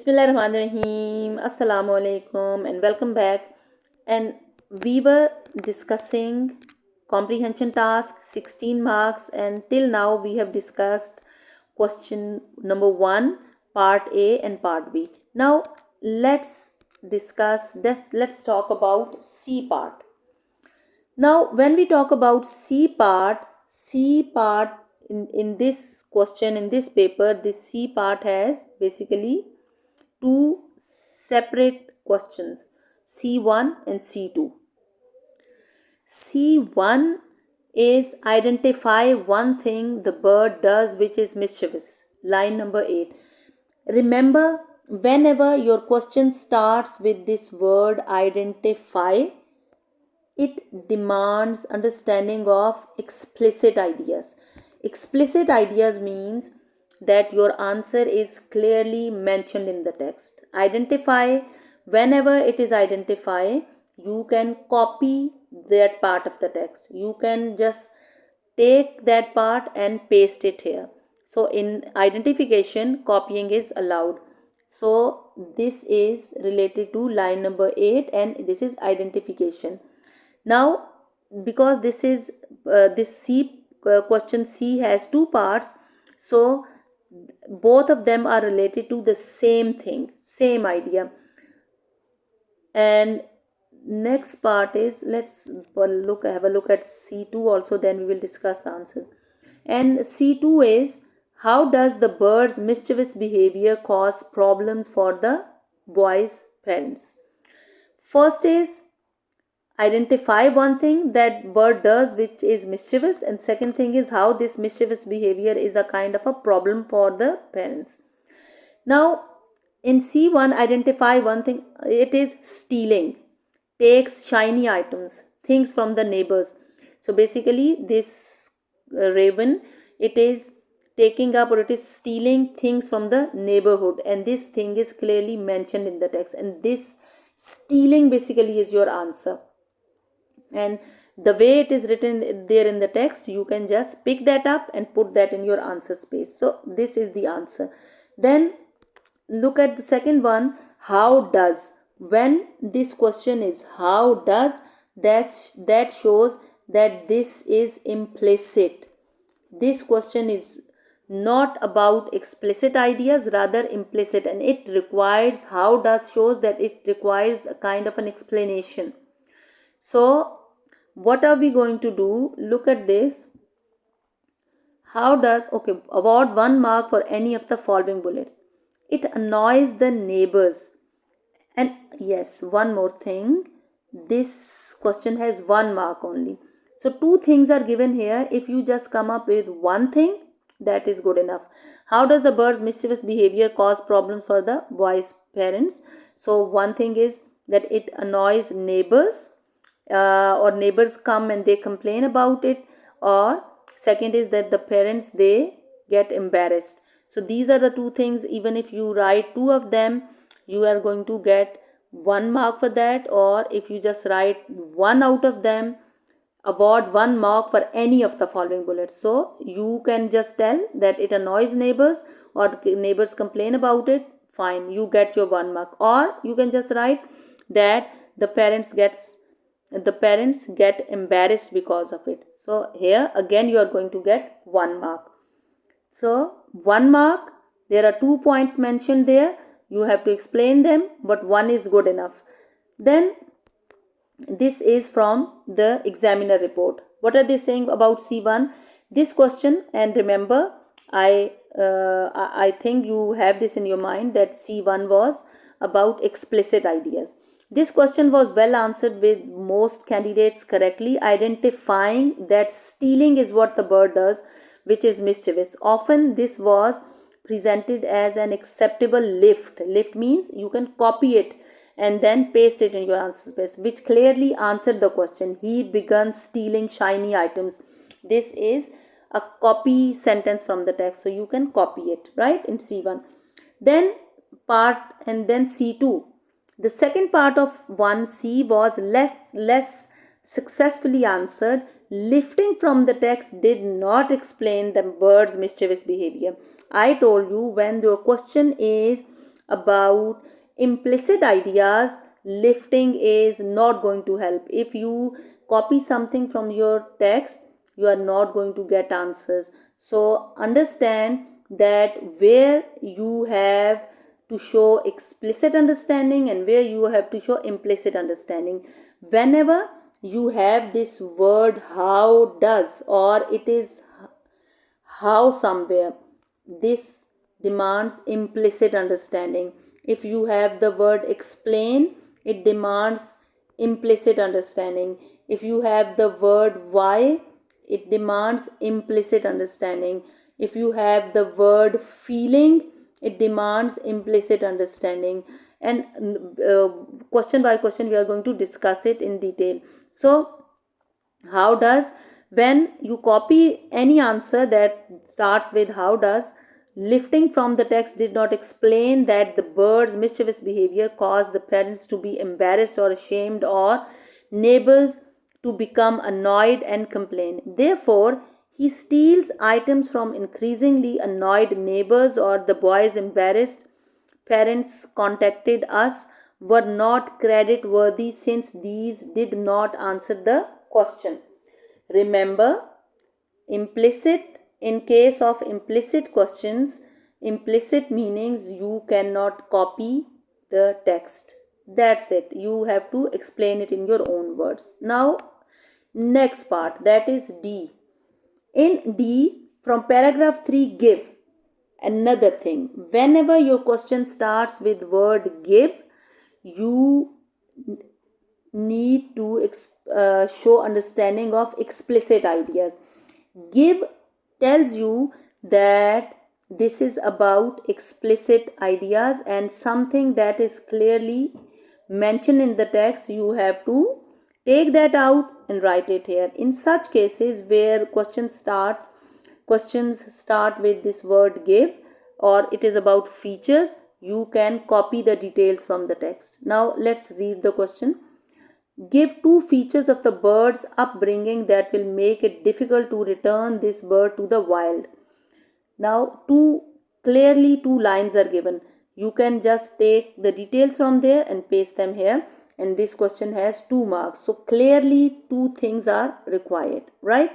Bismillahirrahmanirrahim. Assalamu alaikum and welcome back. And we were discussing comprehension task 16 marks, and till now we have discussed question number 1, part A and part B. Now let's discuss this. Let's talk about C part. Now, when we talk about C part in this question, in this paper, this C part has basically two separate questions, C1 and C2. C1 is identify one thing the bird does which is mischievous. Line number 8. Remember, whenever your question starts with this word identify, it demands understanding of explicit ideas. Explicit ideas means that your answer is clearly mentioned in the text. Identify, whenever it is identify, you can copy that part of the text. You can just take that part and paste it here. So in identification, copying is allowed. So this is related to line number 8 and this is identification. Now, because this is this C question C has two parts, so both of them are related to the same thing, same idea. And next part is, let's have a look at C2 also, then we will discuss the answers. And C2 is, how does the bird's mischievous behavior cause problems for the boy's parents? First is, identify one thing that bird does which is mischievous, and second thing is how this mischievous behavior is a kind of a problem for the parents. Now in C1, identify one thing, it is stealing, takes shiny items, things from the neighbors. So basically this raven, it is taking up or it is stealing things from the neighborhood, and this thing is clearly mentioned in the text, and this stealing basically is your answer. And the way it is written there in the text, you can just pick that up and put that in your answer space. So this is the answer. Then look at the second one, how does. When this question is how does, that shows that this is implicit. This question is not about explicit ideas, rather implicit, and it requires, how does shows that it requires a kind of an explanation. So what are we going to do? Look at this. How does, okay, award 1 mark for any of the following bullets. It annoys the neighbors. And yes, one more thing, this question has 1 mark only. So 2 things are given here. If you just come up with one thing, that is good enough. How does the bird's mischievous behavior cause problems for the boy's parents? So one thing is that it annoys neighbors, or neighbors come and they complain about it, or second is that the parents, they get embarrassed. So these are the 2 things. Even if you write 2 of them, you are going to get 1 mark for that, or if you just write 1 out of them, award 1 mark for any of the following bullets. So you can just tell that it annoys neighbors or neighbors complain about it, fine, you get your 1 mark. Or you can just write that the parents get embarrassed because of it. So here again you are going to get 1 mark. So 1 mark, there are 2 points mentioned there. You have to explain them, but 1 is good enough. Then this is from the examiner report. What are they saying about C1? This question, and remember, I think you have this in your mind that C1 was about explicit ideas. This question was well answered with most candidates correctly, identifying that stealing is what the bird does, which is mischievous. Often this was presented as an acceptable lift. Lift means you can copy it and then paste it in your answer space, which clearly answered the question. He began stealing shiny items. This is a copy sentence from the text, so you can copy it, right, in C1. Then C2. The second part of 1C was less successfully answered. Lifting from the text did not explain the bird's mischievous behavior. I told you, when your question is about implicit ideas, lifting is not going to help. If you copy something from your text, you are not going to get answers. So understand that where you have to show explicit understanding and where you have to show implicit understanding. Whenever you have this word how does, or it is how somewhere, this demands implicit understanding. If you have the word explain, it demands implicit understanding. If you have the word why, it demands implicit understanding. If you have the word feeling, it demands implicit understanding. And question by question we are going to discuss it in detail. So how does, when you copy any answer that starts with how does, lifting from the text did not explain that the bird's mischievous behavior caused the parents to be embarrassed or ashamed, or neighbors to become annoyed and complain. Therefore, he steals items from increasingly annoyed neighbors, or the boy's embarrassed parents contacted us were not credit worthy since these did not answer the question. Remember, implicit, in case of implicit questions, implicit meanings you cannot copy the text. That's it. You have to explain it in your own words. Now, next part, that is D. In D, from paragraph 3, give. Another thing, whenever your question starts with word give, you need to show understanding of explicit ideas. Give tells you that this is about explicit ideas, and something that is clearly mentioned in the text, you have to take that out and write it here. In such cases where questions start with this word give, or it is about features, you can copy the details from the text. Now let's read the question. Give two features of the bird's upbringing that will make it difficult to return this bird to the wild. Now two lines are given. You can just take the details from there and paste them here, and this question has 2 marks. So clearly two things are required, right?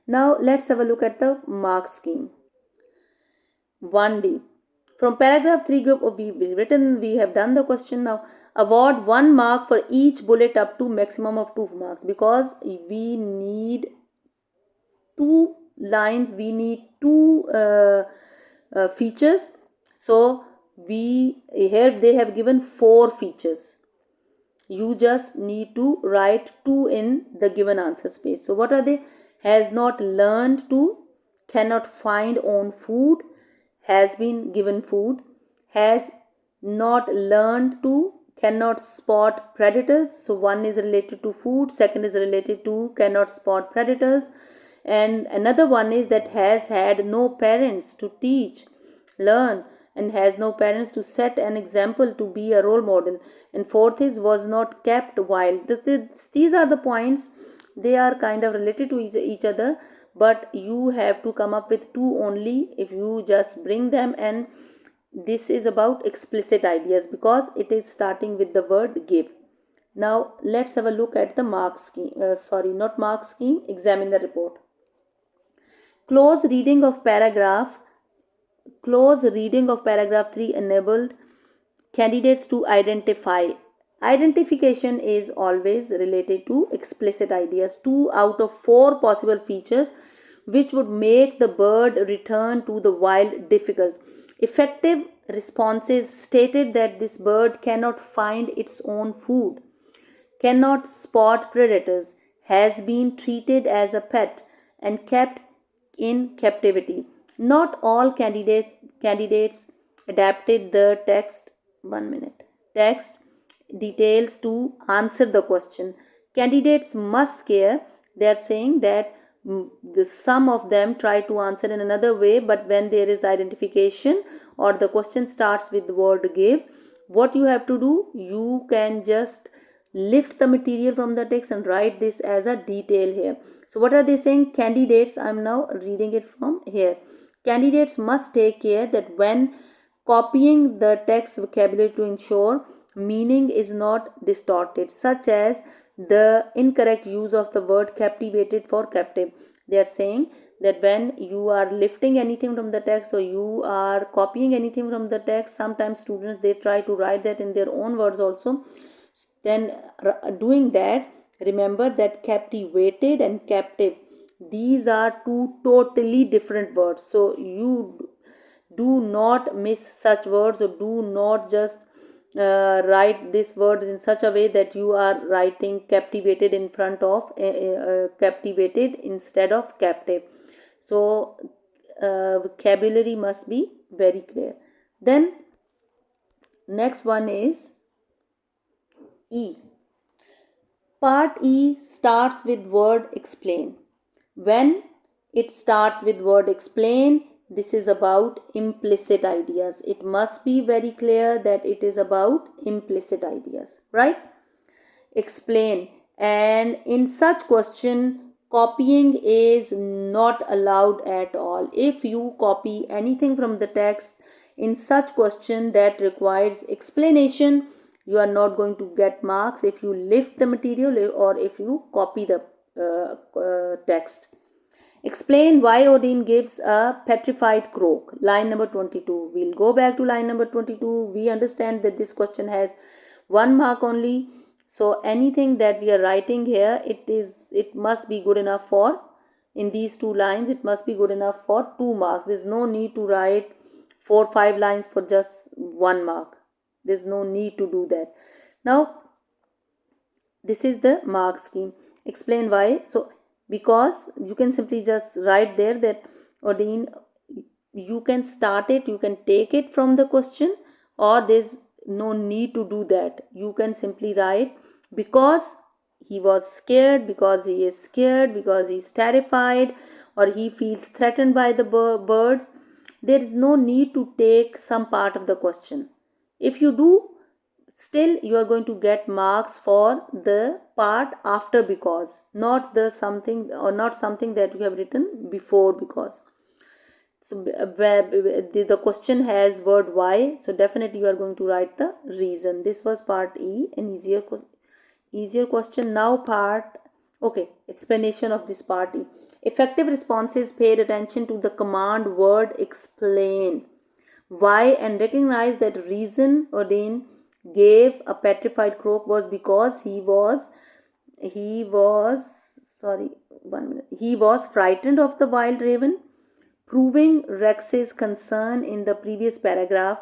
Now let's have a look at the mark scheme. 1D. From paragraph 3 we have done the question. Now award 1 mark for each bullet up to maximum of 2 marks, because we need 2 lines, we need 2 features. So we here they have given 4 features. You just need to write 2 in the given answer space. So what are they? Has not learned to, cannot find own food, has been given food, has not learned to, cannot spot predators. So one is related to food, second is related to cannot spot predators, and another one is that has had no parents to teach, learn, and has no parents to set an example, to be a role model. And fourth is was not kept wild. These are the points. They are kind of related to each other, but you have to come up with 2 only if you just bring them. And this is about explicit ideas because it is starting with the word give. Now let's have a look at the mark scheme. Not mark scheme, examine the report. Close reading of paragraph 3 enabled candidates to identify. Identification is always related to explicit ideas. 2 out of 4 possible features which would make the bird return to the wild difficult. Effective responses stated that this bird cannot find its own food, cannot spot predators, has been treated as a pet, and kept in captivity. Not all candidates adapted the text details to answer the question. Candidates must care. They are saying that some of them try to answer in another way, but when there is identification or the question starts with the word give, what you have to do, you can just lift the material from the text and write this as a detail here. So what are they saying? Candidates, I am now reading it from here. Candidates must take care that when copying the text vocabulary to ensure meaning is not distorted, such as the incorrect use of the word captivated for captive. They are saying that when you are lifting anything from the text or you are copying anything from the text, sometimes students they try to write that in their own words also. Then doing that, remember that captivated and captive, these are two totally different words. So you do not miss such words, or do not just write these words in such a way that you are writing captivated in front of captivated instead of captive. So vocabulary must be very clear. Then next one is E. Part E starts with word explain. When it starts with word explain, this is about implicit ideas. It must be very clear that it is about implicit ideas, right? Explain. And in such question, copying is not allowed at all. If you copy anything from the text in such question that requires explanation, you are not going to get marks if you lift the material or if you copy the text. Explain why Odin gives a petrified croak. Line number 22. We'll go back to line number 22. We understand that this question has 1 mark only. So anything that we are writing here, it must be good enough for, in these 2 lines, it must be good enough for 2 marks. There's no need to write 4 5 lines for just 1 mark. There's no need to do that. Now, this is the mark scheme. Explain why. So because you can simply just write there that Odin, you can start it, you can take it from the question, or there's no need to do that. You can simply write because he was scared, because he is scared, because he is terrified, or he feels threatened by the birds. There is no need to take some part of the question. If you do, still you are going to get marks for the part after because, not the something, or not something that you have written before because. So the question has word why, so definitely you are going to write the reason. This was part E, an easier question. Now part, okay, explanation of this part E. Effective responses paid attention to the command word explain why and recognize that reason Odin gave a petrified croak was because he was frightened of the wild raven, proving Rex's concern in the previous paragraph.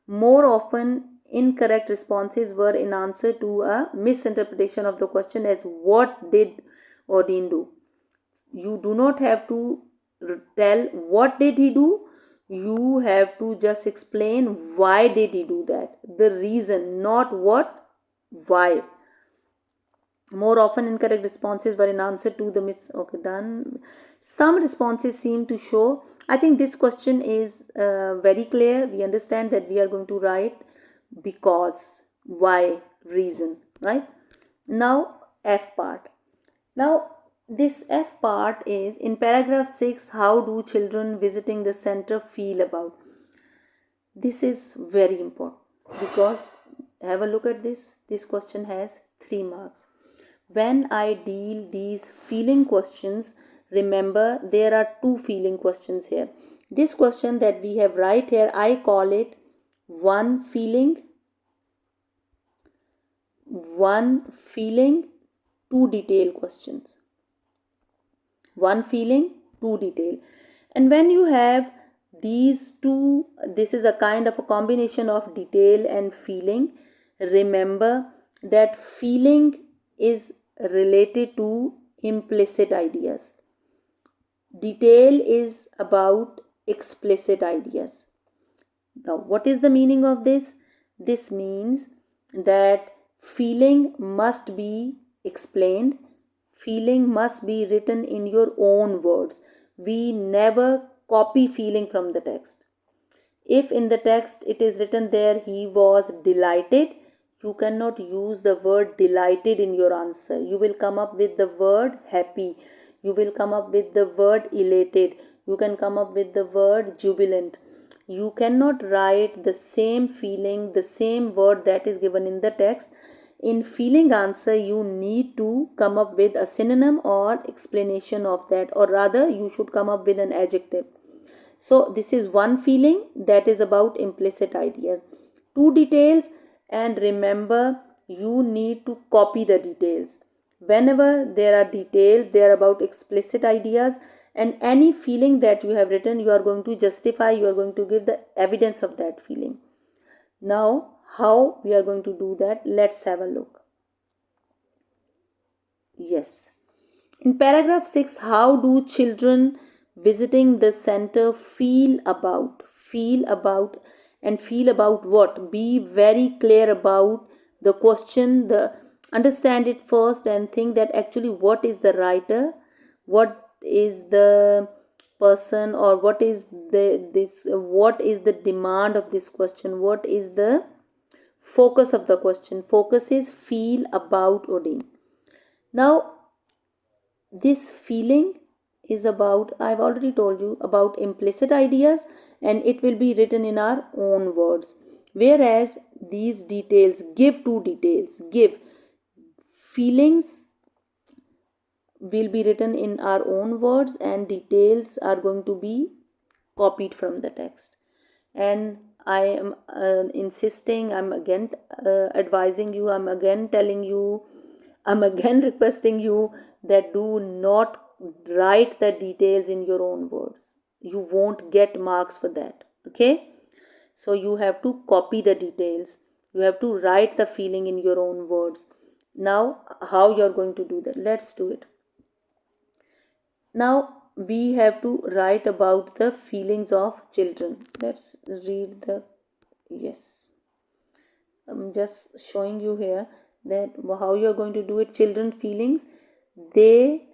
More often incorrect responses were in answer to a misinterpretation of the question as what did Odin do. You do not have to tell what did he do, you have to just explain why did he do that, the reason, not what, why. More often incorrect responses were in answer to the okay, done. Some responses seem to show, I think this question is very clear. We understand that we are going to write because, why, reason, right? Now F part. Now this F part is in paragraph 6, how do children visiting the center feel about? This is very important because have a look at this. This question has 3 marks. When I deal these feeling questions, remember there are 2 feeling questions here. This question that we have right here, I call it one feeling, 2 detail questions. One feeling, 2 detail. And when you have these 2, this is a kind of a combination of detail and feeling. Remember that feeling is related to implicit ideas. Detail is about explicit ideas. Now, what is the meaning of this? This means that feeling must be explained. Feeling must be written in your own words. We never copy feeling from the text. If in the text it is written there, he was delighted, you cannot use the word delighted in your answer. You will come up with the word happy. You will come up with the word elated. You can come up with the word jubilant. You cannot write the same feeling, the same word that is given in the text. In feeling answer, you need to come up with a synonym or explanation of that, or rather, you should come up with an adjective. So, this is one feeling that is about implicit ideas. Two details, and remember, you need to copy the details. Whenever there are details, they are about explicit ideas, and any feeling that you have written, you are going to justify, you are going to give the evidence of that feeling. Now, how we are going to do that? Let's have a look. Yes. In paragraph 6, how do children visiting the center feel about? Feel about, and feel about what? Be very clear about the question, the understand it first and think that actually what is the writer, what is the person, or what is what is the demand of this question, what is the focus of the question. Focus is feel about Odin. Now this feeling is about, I've already told you about implicit ideas, and it will be written in our own words. Whereas these details, give two details, give feelings will be written in our own words, and details are going to be copied from the text. And I am insisting, I'm again advising you, I'm again telling you, I'm again requesting you that do not write the details in your own words. You won't get marks for that. Okay? So you have to copy the details. You have to write the feeling in your own words. Now, how you're going to do that? Let's do it. Now, we have to write about the feelings of children. Let's read the, yes. I'm just showing you here that how you're going to do it. Children feelings, they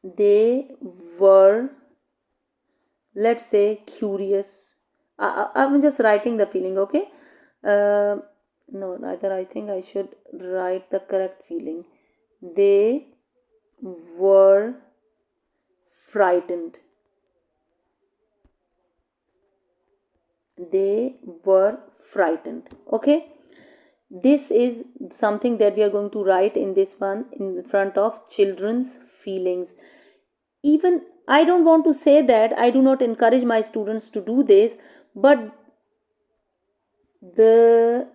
were, let's say, curious. I'm just writing the feeling, okay? No, rather I think I should write the correct feeling. They were frightened. They were frightened. Okay? This is something that we are going to write in this one in front of children's feelings. Even I don't want to say that I do not encourage my students to do this, but the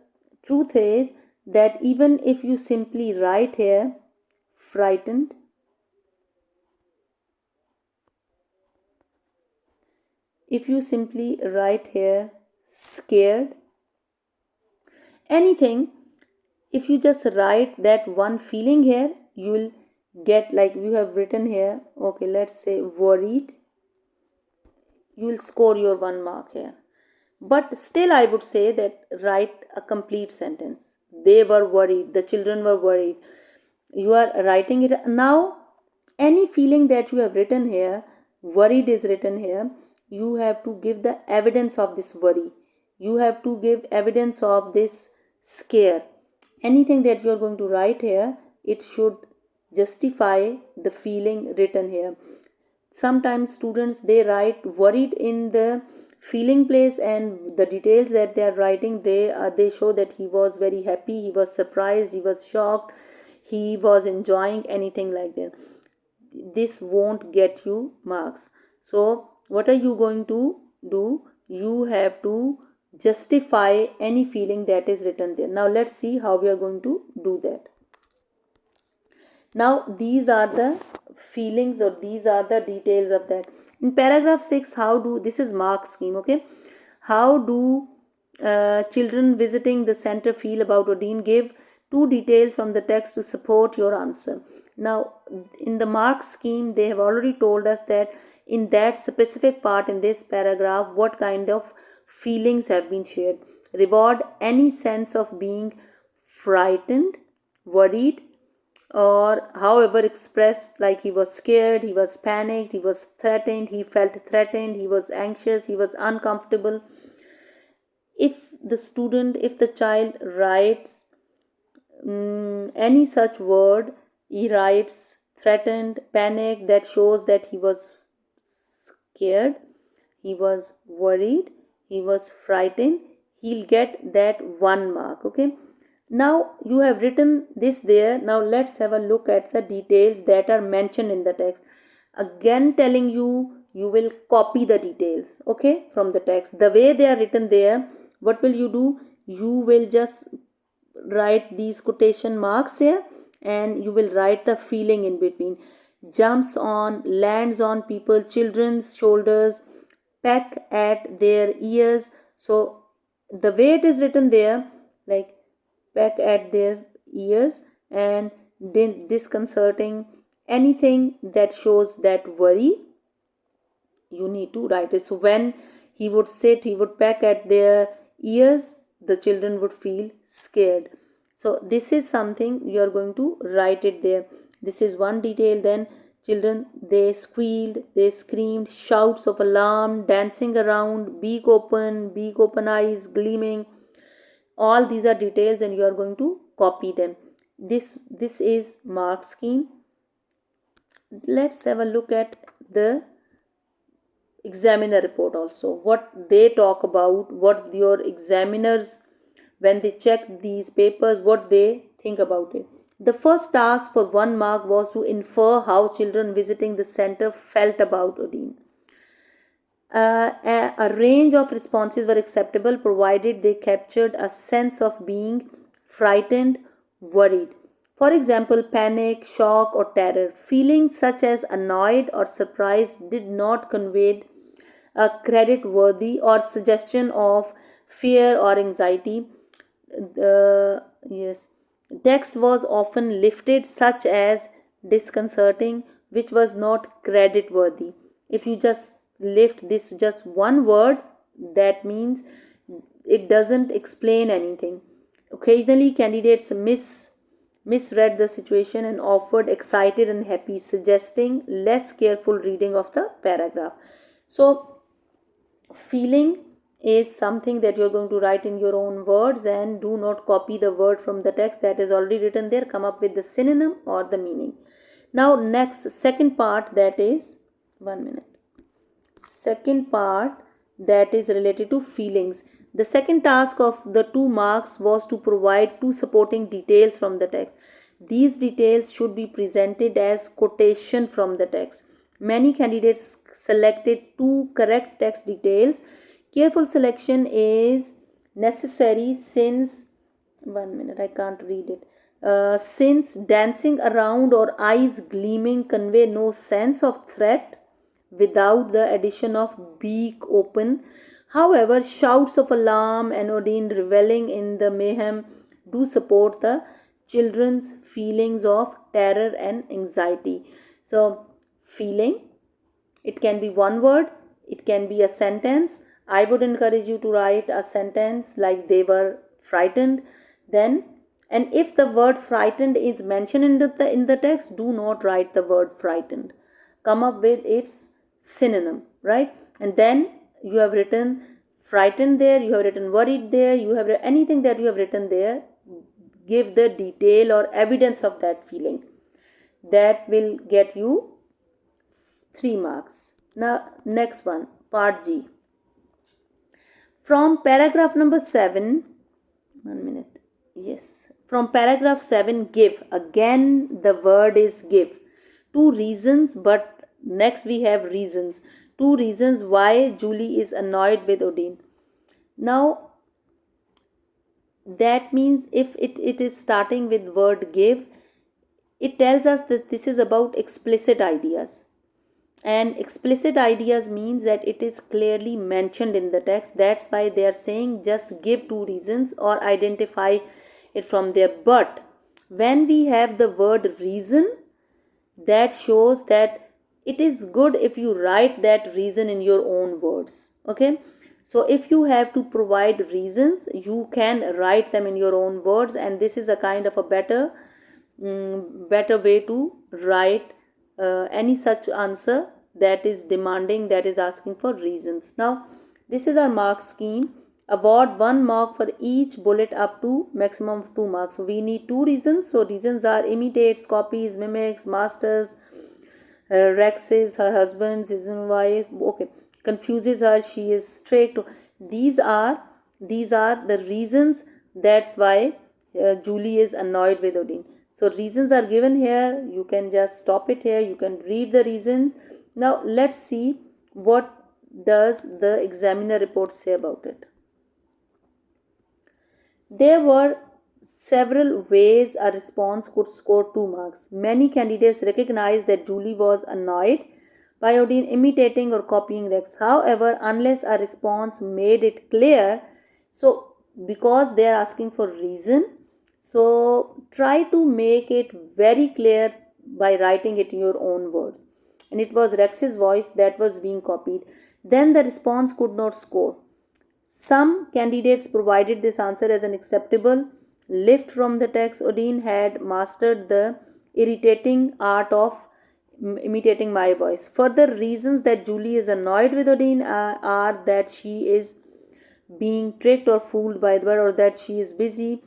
truth is that even if you simply write here frightened, if you simply write here scared, anything, if you just write that one feeling here, you'll get, like you have written here, okay, let's say worried, you will score your 1 mark here. But still I would say that write a complete sentence. They were worried, the children were worried. You are writing it now. Any feeling that you have written here, worried is written here, you have to give the evidence of this worry. You have to give evidence of this scare. Anything that you are going to write here, it should justify the feeling written here. Sometimes students, they write worried in the feeling place, and the details that they are writing, they show that he was very happy, he was surprised, he was shocked, he was enjoying, anything like that. This won't get you marks. So what are you going to do? You have to justify any feeling that is written there. Now let's see how we are going to do that. Now these are the feelings, or these are the details of that. In paragraph 6, how do, this is mark scheme, okay? How do children visiting the center feel about Odin? Give two details from the text to support your answer. Now in the mark scheme, they have already told us that in that specific part in this paragraph, what kind of feelings have been shared. Reward any sense of being frightened, worried, or however expressed, like he was scared, he was panicked, he was threatened, he felt threatened, he was anxious, he was uncomfortable. If the child writes any such word, he writes threatened, panicked, that shows that he was scared, he was worried, he was frightened, he'll get that 1 mark. Okay, now you have written this there. Now let's have a look at the details that are mentioned in the text. Again telling you, you will copy the details, okay, from the text the way they are written there. What will you do? You will just write these quotation marks here, and you will write the feeling in between. Jumps on, lands on people, children's shoulders, peck at their ears. So the way it is written there, like peck at their ears, and disconcerting, anything that shows that worry, you need to write it. So when he would sit, he would peck at their ears, the children would feel scared. So this is something you are going to write it there. This is one detail. Then children, they squealed, they screamed, shouts of alarm, dancing around, beak open eyes gleaming. All these are details and you are going to copy them. This is mark scheme. Let's have a look at the examiner report also, what they talk about, what your examiners, when they check these papers, what they think about it. The first task for 1 mark was to infer how children visiting the center felt about Odin. A range of responses were acceptable provided they captured a sense of being frightened, worried. For example, panic, shock, or terror. Feelings such as annoyed or surprised did not convey a credit worthy or suggestion of fear or anxiety. Yes, text was often lifted, such as disconcerting, which was not credit worthy. If you just lift this just one word, that means it doesn't explain anything. Occasionally, candidates misread the situation and offered excited and happy, suggesting less careful reading of the paragraph. So feeling is something that you're going to write in your own words, and do not copy the word from the text that is already written there. Come up with the synonym or the meaning. Now next, second part, that is 1 minute. Second part, that is related to feelings. The second task of the 2 marks was to provide 2 supporting details from the text. These details should be presented as quotation from the text. Many candidates selected 2 correct text details. Careful selection is necessary since 1 minute, I can't read it. Since dancing around or eyes gleaming convey no sense of threat without the addition of beak open. However, shouts of alarm and Odin reveling in the mayhem do support the children's feelings of terror and anxiety. So, feeling, it can be one word, it can be a sentence. I would encourage you to write a sentence like they were frightened. Then, and if the word frightened is mentioned in the text, do not write the word frightened. Come up with its synonym, right? And then you have written frightened there, you have written worried there, you have anything that you have written there, give the detail or evidence of that feeling. That will get you 3 marks. Now next one, part G. From paragraph number 7, 1 minute, yes, from paragraph 7, give. Again the word is give. 2 reasons, but next we have reasons. 2 reasons why Julie is annoyed with Odin. Now that means if it is starting with word give, it tells us that this is about explicit ideas. And explicit ideas means that it is clearly mentioned in the text. That's why they are saying just give 2 reasons or identify it from there. But when we have the word reason, that shows that it is good if you write that reason in your own words. Okay, so if you have to provide reasons, you can write them in your own words, and this is a kind of a better way to write any such answer that is demanding, that is asking for reasons. Now this is our mark scheme. Award 1 mark for each bullet up to maximum of 2 marks. So we need 2 reasons. So reasons are imitates, copies, mimics, masters, Rex's, her husband's, his wife. Okay. confuses her, she is strict. These are the reasons. That's why Julie is annoyed with Odin. So reasons are given here. You can just stop it here. You can read the reasons. Now let's see what does the examiner report say about it. There were several ways a response could score 2 marks. Many candidates recognized that Julie was annoyed by Odin imitating or copying Rex. However, unless a response made it clear, so because they are asking for reason, so try to make it very clear by writing it in your own words. And it was Rex's voice that was being copied. Then the response could not score. Some candidates provided this answer as an acceptable lift from the text. Odin had mastered the irritating art of imitating my voice. Further reasons that Julie is annoyed with Odin are that she is being tricked or fooled by the bird, or that she is busy.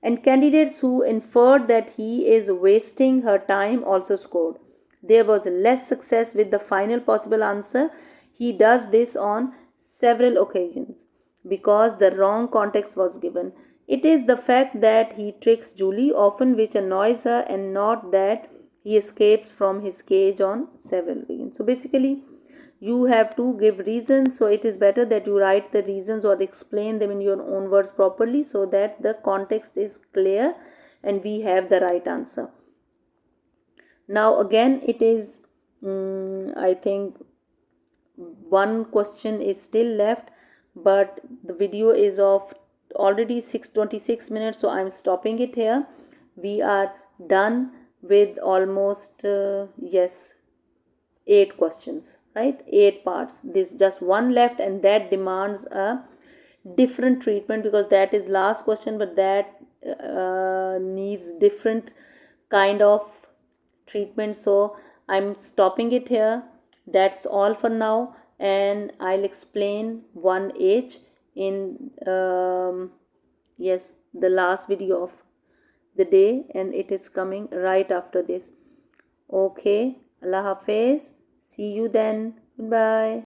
And candidates who inferred that he is wasting her time also scored. There was less success with the final possible answer. He does this on several occasions because the wrong context was given. It is the fact that he tricks Julie often which annoys her, and not that he escapes from his cage on several occasions. So basically, you have to give reasons, so it is better that you write the reasons or explain them in your own words properly so that the context is clear and we have the right answer. Now again, it is I think one question is still left, but the video is of already 6:26 minutes, so I'm stopping it here. We are done with almost yes, 8 questions, right? 8 parts. There's just one left, and that demands a different treatment because that is last question, but that needs different kind of treatment. So I'm stopping it here. That's all for now, and I'll explain 1H in yes, the last video of the day, and it is coming right after this. Okay, Allah Hafiz. See you then. Goodbye.